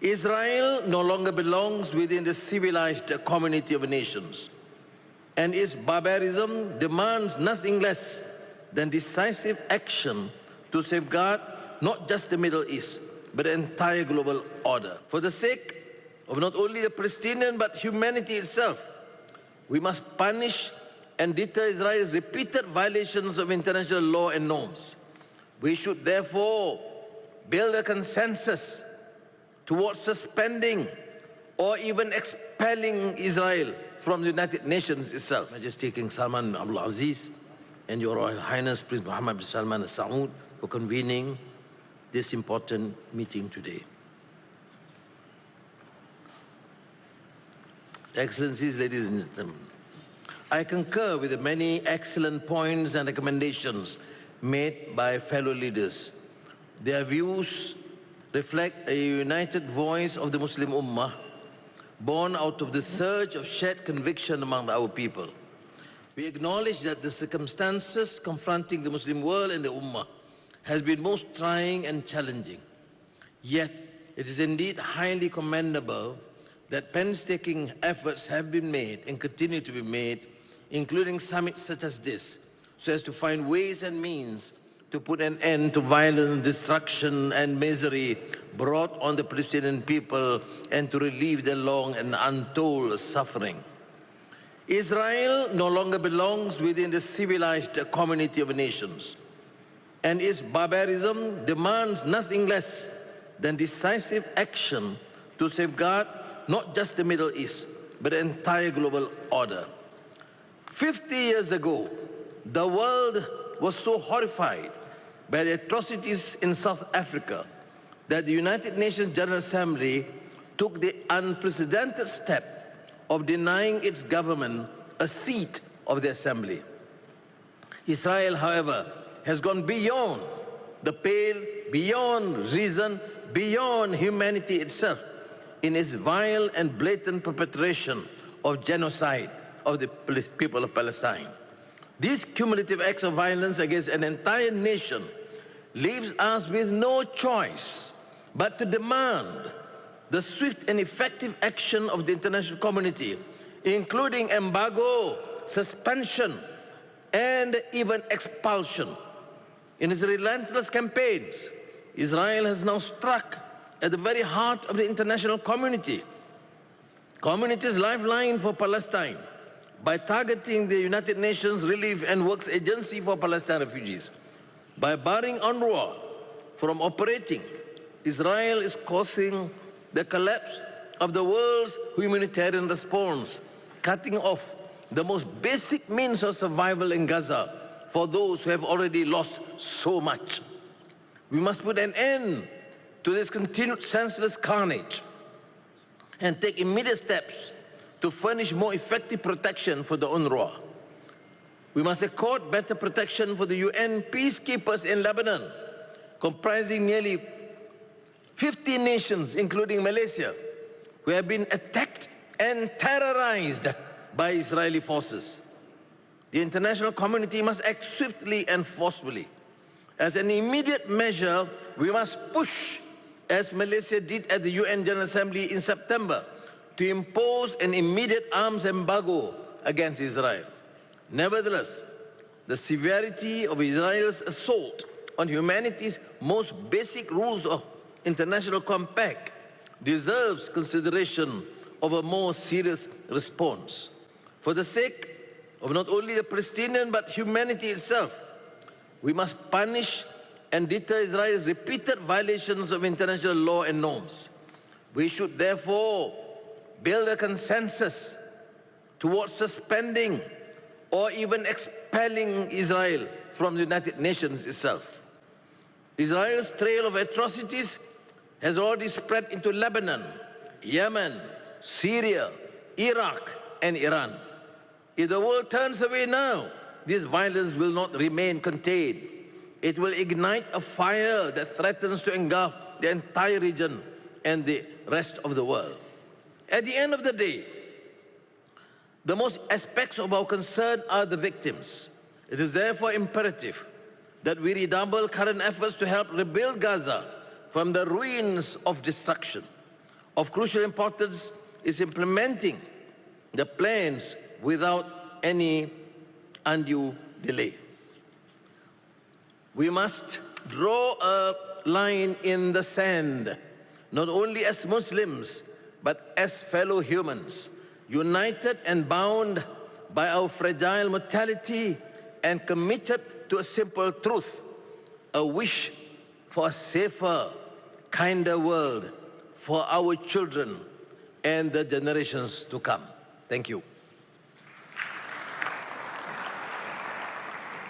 Israel no longer belongs within the civilized community of nations, and its barbarism demands nothing less than decisive action to safeguard not just the Middle East, but the entire global order. For the sake of not only the Palestinian, but humanity itself, we must punish and deter Israel's repeated violations of international law and norms. We should therefore build a consensus towards suspending or even expelling Israel from the United Nations itself. Majesty King Salman Abdul Aziz and Your Royal Highness Prince Mohammed bin Salman Al Saud for convening this important meeting today. Excellencies, ladies and gentlemen, I concur with the many excellent points and recommendations made by fellow leaders. Their views reflect a united voice of the Muslim Ummah, born out of the surge of shared conviction among our people. We acknowledge that the circumstances confronting the Muslim world and the Ummah has been most trying and challenging. Yet, it is indeed highly commendable that painstaking efforts have been made and continue to be made, including summits such as this, so as to find ways and means to put an end to violence, destruction, and misery brought on the Palestinian people and to relieve their long and untold suffering. Israel no longer belongs within the civilized community of nations, and its barbarism demands nothing less than decisive action to safeguard not just the Middle East, but the entire global order. 50 years ago, the world was so horrified by the atrocities in South Africa that the United Nations General Assembly took the unprecedented step of denying its government a seat of the Assembly. Israel, however, has gone beyond the pale, beyond reason, beyond humanity itself in its vile and blatant perpetration of genocide of the people of Palestine. These cumulative acts of violence against an entire nation leaves us with no choice but to demand the swift and effective action of the international community, including embargo, suspension, and even expulsion. In its relentless campaigns, Israel has now struck at the very heart of the international community's lifeline for Palestine by targeting the United Nations Relief and Works Agency for Palestine refugees. By barring Anwar from operating, Israel is causing the collapse of the world's humanitarian response, cutting off the most basic means of survival in Gaza for those who have already lost so much. We must put an end to this continued senseless carnage and take immediate steps to furnish more effective protection for the UNRWA. We must accord better protection for the UN peacekeepers in Lebanon, comprising nearly 50 nations, including Malaysia, who have been attacked and terrorized by Israeli forces. The international community must act swiftly and forcefully. As an immediate measure, we must push, as Malaysia did at the UN General Assembly in September, to impose an immediate arms embargo against Israel. Nevertheless, the severity of Israel's assault on humanity's most basic rules of international compact deserves consideration of a more serious response. For the sake of not only the Palestinian, but humanity itself, we must punish and deter Israel's repeated violations of international law and norms. We should therefore build a consensus towards suspending or even expelling Israel from the United Nations itself. Israel's trail of atrocities has already spread into Lebanon, Yemen, Syria, Iraq, and Iran. If the world turns away now, this violence will not remain contained. It will ignite a fire that threatens to engulf the entire region and the rest of the world. At the end of the day, the most aspects of our concern are the victims. It is therefore imperative that we redouble current efforts to help rebuild Gaza from the ruins of destruction. Of crucial importance is implementing the plans without any undue delay. We must draw a line in the sand, not only as Muslims, but as fellow humans, united and bound by our fragile mortality and committed to a simple truth, a wish for a safer, kinder world for our children and the generations to come. Thank you.